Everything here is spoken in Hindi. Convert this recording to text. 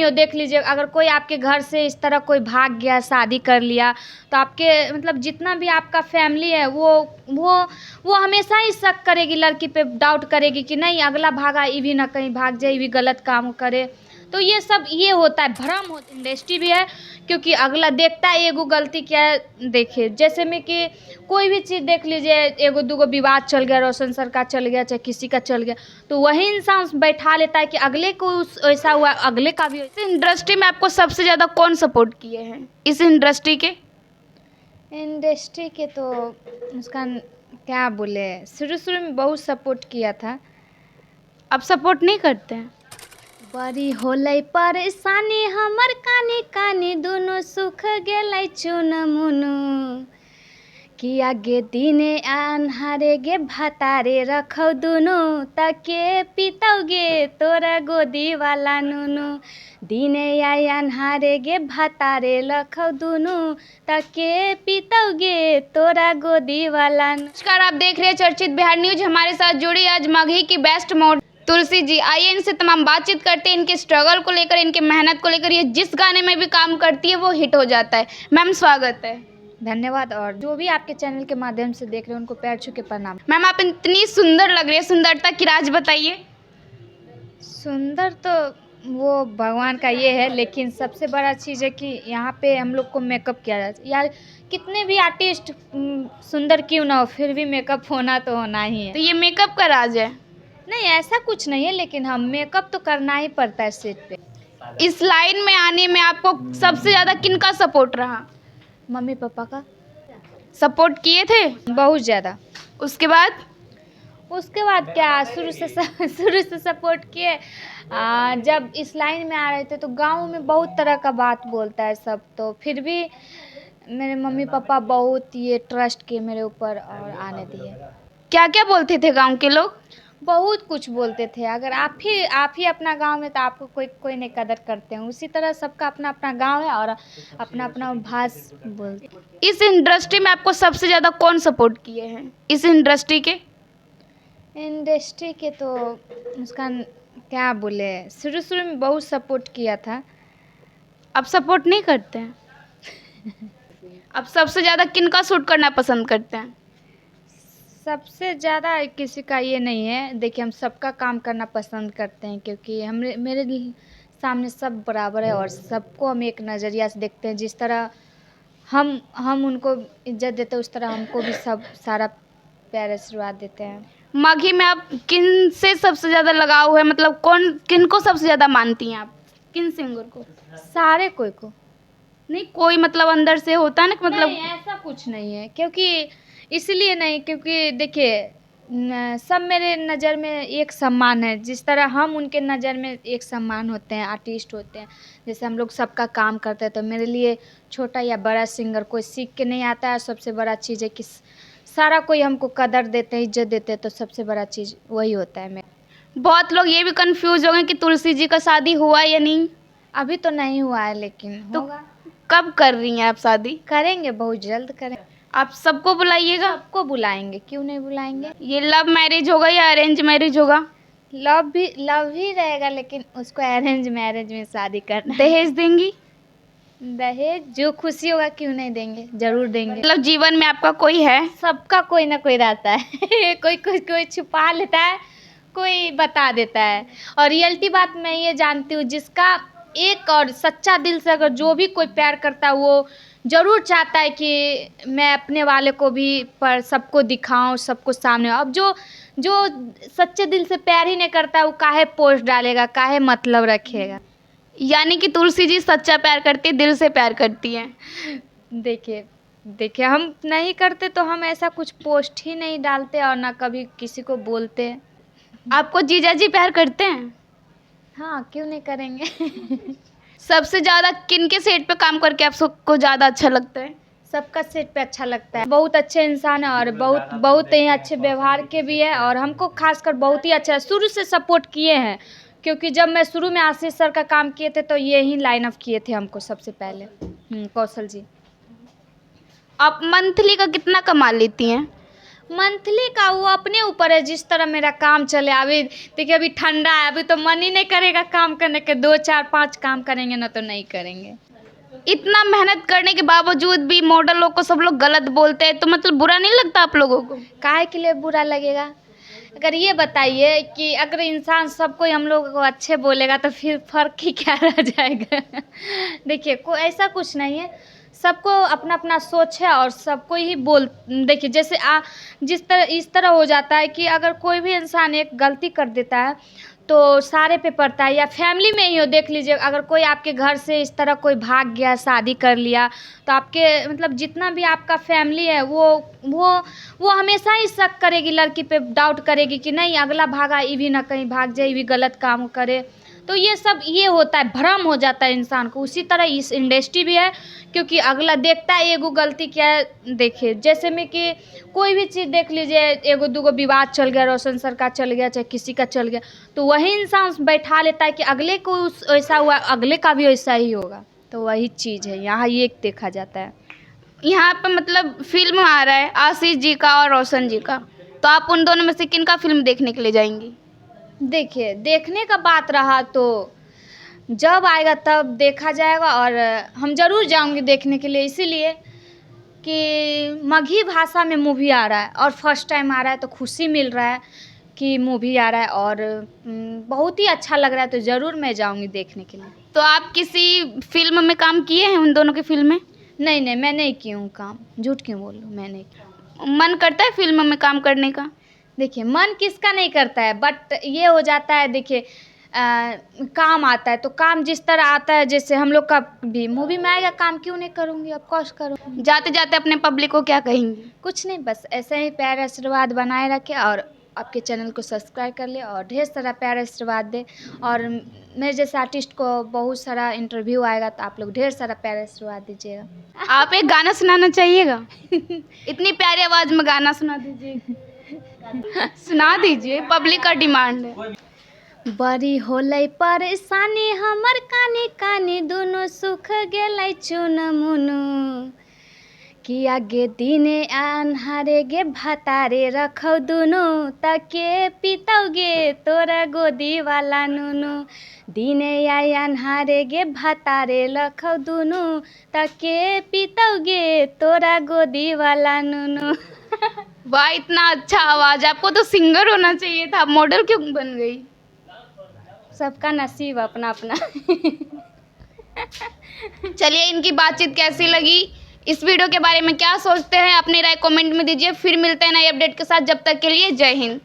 हो, देख लीजिए अगर कोई आपके घर से इस तरह कोई भाग गया, शादी कर लिया, तो आपके मतलब जितना भी आपका फैमिली है वो हमेशा ही शक करेगी, लड़की पे डाउट करेगी कि नहीं अगला भागा, ये भी ना कहीं भाग जाए, ये भी गलत काम करे। तो ये सब ये होता है, भ्रम हो इंडस्ट्री भी है, क्योंकि अगला देखता है एगो गलती क्या है। देखिए जैसे में कि कोई भी चीज़ देख लीजिए, एगो दूगो विवाद चल गया, रोशन सर का चल गया, चाहे किसी का चल गया, तो वही इंसान बैठा लेता है कि अगले को ऐसा हुआ, अगले का भी। इस इंडस्ट्री में आपको सबसे ज़्यादा कौन सपोर्ट किए हैं इस इंडस्ट्री के? इंडस्ट्री के तो उसका क्या बोले, शुरू शुरू में बहुत सपोर्ट किया था। अब सपोर्ट नहीं करते हैं? बड़ी होलै परेशानी हमर कानी कानी, दुनो सुख गेलै चुन मुनु, कि आगे दिने अन्हारे गे भातारे रखौ दुनु, तके पितौ गे तोरा गोदी वाला नुनु, दिने आई अन्हारे गे भातारे रखौ दुनु, तके पितौ गे तोरा गोदी वाला। नमस्कार, आप देख रहे हैं चर्चित बिहार न्यूज। हमारे साथ जुड़ी आज मगही की बेस्ट मॉडल तुलसी जी। आइए इनसे तमाम बातचीत करते हैं, इनके स्ट्रगल को लेकर, इनके मेहनत को लेकर। ये जिस गाने में भी काम करती है वो हिट हो जाता है। मैम स्वागत है। धन्यवाद। और जो भी आपके चैनल के माध्यम से देख रहे हैं उनको पैर छू के प्रणाम। मैम आप इतनी सुंदर लग रही है, सुंदरता की राज बताइए। सुंदर तो वो भगवान का ये है, लेकिन सबसे बड़ा चीज़ है कि यहाँ पे हम लोग को मेकअप किया जाता है। यार कितने भी आर्टिस्ट सुंदर क्यों ना हो, फिर भी मेकअप होना तो होना ही है। तो ये मेकअप का राज है? नहीं ऐसा कुछ नहीं है, लेकिन हम मेकअप तो करना ही पड़ता है सेट पे। इस लाइन में आने में आपको सबसे ज़्यादा किनका सपोर्ट रहा? मम्मी पापा का सपोर्ट किए थे बहुत ज़्यादा। उसके बाद क्या, शुरू से सपोर्ट किए। जब इस लाइन में आ रहे थे तो गांव में बहुत तरह का बात बोलता है सब, तो फिर भी मेरे मम्मी पापा बहुत ये ट्रस्ट किए मेरे ऊपर और आने दिए। क्या क्या बोलते थे गांव के लोग? बहुत कुछ बोलते थे। अगर आप ही अपना गांव में, तो आपको कोई नहीं कदर करते हैं। उसी तरह सबका अपना अपना गांव है और अपना अपना भाषा बोलते हैं। इस इंडस्ट्री में आपको सबसे ज़्यादा कौन सपोर्ट किए हैं इस इंडस्ट्री के? इंडस्ट्री के तो उसका क्या बोले, शुरू शुरू में बहुत सपोर्ट किया था। अब सपोर्ट नहीं करते हैं? अब सबसे ज़्यादा किनका शूट करना पसंद करते हैं? सबसे ज़्यादा किसी का ये नहीं है। देखिए हम सबका काम करना पसंद करते हैं, क्योंकि मेरे सामने सब बराबर है और सबको हम एक नज़रिया से देखते हैं। जिस तरह हम उनको इज्जत देते हैं, उस तरह हमको भी सब सारा प्यार आशीर्वाद देते हैं। मगही में आप किन से सबसे ज़्यादा लगाव है, मतलब किनको सबसे ज़्यादा मानती हैं आप? किन सिंगर को? सारे कोई को नहीं, कोई मतलब अंदर से होता है ना, मतलब नहीं, ऐसा कुछ नहीं है। क्योंकि इसलिए नहीं, क्योंकि देखिए सब मेरे नज़र में एक समान है। जिस तरह हम उनके नज़र में एक समान होते हैं, आर्टिस्ट होते हैं। जैसे हम लोग सबका काम करते हैं, तो मेरे लिए छोटा या बड़ा सिंगर कोई सीख के नहीं आता है। सबसे बड़ा चीज़ है कि सारा कोई हमको कदर देते हैं, इज्जत देते हैं, तो सबसे बड़ा चीज़ वही होता है। बहुत लोग ये भी कंफ्यूज हो गए कि तुलसी जी का शादी हुआ या नहीं। अभी तो नहीं हुआ है, लेकिन तो होगा। कब कर रही हैं आप शादी? करेंगे, बहुत जल्द करेंगे। आप सबको बुलाइएगा? सबको बुलाएंगे, क्यों नहीं बुलाएंगे। ये लव मैरिज होगा या अरेंज मैरिज होगा? लव ही रहेगा, लेकिन उसको अरेंज मैरिज में शादी करना है। दहेज देंगी? दहेज जो खुशी होगा, क्यों नहीं देंगे, जरूर देंगे। मतलब जीवन में आपका कोई है? सबका कोई ना कोई रहता है। कोई छुपा लेता है, कोई बता देता है। और रियलिटी बात मैं ये जानती हूँ, जिसका एक और सच्चा दिल से अगर जो भी कोई प्यार करता है, वो ज़रूर चाहता है कि मैं अपने वाले को भी पर सबको दिखाऊं, सबको सामने। अब जो सच्चे दिल से प्यार ही नहीं करता, वो काहे पोस्ट डालेगा, काहे मतलब रखेगा। यानी कि तुलसी जी सच्चा प्यार करती है, दिल से प्यार करती हैं। देखिए हम नहीं करते तो हम ऐसा कुछ पोस्ट ही नहीं डालते और ना कभी किसी को बोलते हैं। आपको जीजा जी प्यार करते हैं? हाँ, क्यों नहीं करेंगे। सबसे ज़्यादा किनके सेट पे काम करके आप सबको ज़्यादा अच्छा लगता है? सबका सेट पे अच्छा लगता है। बहुत अच्छे इंसान है और बहुत ही अच्छे व्यवहार के भी है, और हमको खासकर बहुत ही अच्छा शुरू से सपोर्ट किए हैं। क्योंकि जब मैं शुरू में आशीष सर का काम किए थे, तो ये ही लाइन अप किए थे हमको सबसे पहले। कौशल जी। आप मंथली का कितना कमा लेती हैं? मंथली का वो अपने ऊपर है, जिस तरह मेरा काम चले। अभी देखिए अभी ठंडा है, अभी तो मन ही नहीं करेगा काम करने के, 2 4 5 काम करेंगे ना तो नहीं करेंगे। इतना मेहनत करने के बावजूद भी मॉडल लोग को सब लोग गलत बोलते हैं, तो मतलब बुरा नहीं लगता आप लोगों को? काहे के लिए बुरा लगेगा? अगर ये बताइए कि अगर इंसान सबको हम लोगों को अच्छे बोलेगा तो फिर फ़र्क ही क्या रह जाएगा। देखिए कोई ऐसा कुछ नहीं है, सबको अपना अपना सोच है और सबको ही देखिए जैसे जिस तरह इस तरह हो जाता है कि अगर कोई भी इंसान एक गलती कर देता है तो सारे पे पड़ता है, या फैमिली में ही हो। देख लीजिए अगर कोई आपके घर से इस तरह कोई भाग गया, शादी कर लिया, तो आपके मतलब जितना भी आपका फैमिली है वो हमेशा ही शक करेगी, लड़की पे डाउट करेगी कि नहीं अगला भागा, ये भी ना कहीं भाग जाए, ये भी गलत काम करे। तो ये सब ये होता है, भ्रम हो जाता है इंसान को। उसी तरह इस इंडस्ट्री भी है, क्योंकि अगला देखता है एगो गलती क्या है। देखिए जैसे में कि कोई भी चीज़ देख लीजिए, एगो दूगो विवाद चल गया, रोशन सर का चल गया चाहे किसी का चल गया, तो वही इंसान बैठा लेता है कि अगले को ऐसा हुआ, अगले का भी वैसा ही होगा। तो वही चीज़ है यहाँ, ये देखा जाता है। यहाँ पे मतलब फिल्म आ रहा है आशीष जी का और रोशन जी का, तो आप उन दोनों में से किन का फिल्म देखने के लिए जाएंगी? देखिए देखने का बात रहा तो जब आएगा तब देखा जाएगा, और हम ज़रूर जाऊंगी देखने के लिए, इसीलिए कि मगही भाषा में मूवी आ रहा है और फर्स्ट टाइम आ रहा है, तो खुशी मिल रहा है कि मूवी आ रहा है और बहुत ही अच्छा लग रहा है, तो ज़रूर मैं जाऊंगी देखने के लिए। तो आप किसी फिल्म में काम किए हैं उन दोनों की फिल्म में? नहीं नहीं, मैं नहीं की हूँ काम, झूठ क्यों बोल लूँ, मैं नहीं की। मन करता है फिल्म में काम करने का? देखिए मन किसका नहीं करता है, बट ये हो जाता है। देखिए काम आता है तो काम जिस तरह आता है, जैसे हम लोग का भी मूवी में आएगा, काम क्यों नहीं करूँगी, ऑफ कोर्स करूँगी। जाते जाते अपने पब्लिक को क्या कहेंगी? कुछ नहीं, बस ऐसे ही प्यार आशीर्वाद बनाए रखे और आपके चैनल को सब्सक्राइब कर ले और ढेर सारा प्यार आशीर्वाद दे। और मेरे जैसे आर्टिस्ट को बहुत सारा इंटरव्यू आएगा, तो आप लोग ढेर सारा प्यार आशीर्वाद दीजिएगा। आप एक गाना सुनाना चाहिएगा। इतनी प्यारी आवाज़ में गाना सुना दीजिए। सुना दीजिए, पब्लिक का डिमांड है। बड़ी होलै परेशानी हमर कानी कानी, दोनों सुख गेलै चुन मुनु, कि आगे दिने अन्हारे गे भातारे रखौ दुनु, तके पितौ गे तोरा गोदी वाला नुनु, दिने आई अन्हारे गे भातारे रखौ दुनु, तके पितौ गे तोरा गोदी वाला नुनु। वाह, इतना अच्छा आवाज़! आपको तो सिंगर होना चाहिए था, मॉडल क्यों बन गई? सबका नसीब अपना अपना। चलिए, इनकी बातचीत कैसी लगी, इस वीडियो के बारे में क्या सोचते हैं, अपनी राय कमेंट में दीजिए। फिर मिलते हैं नए अपडेट के साथ, जब तक के लिए जय हिंद।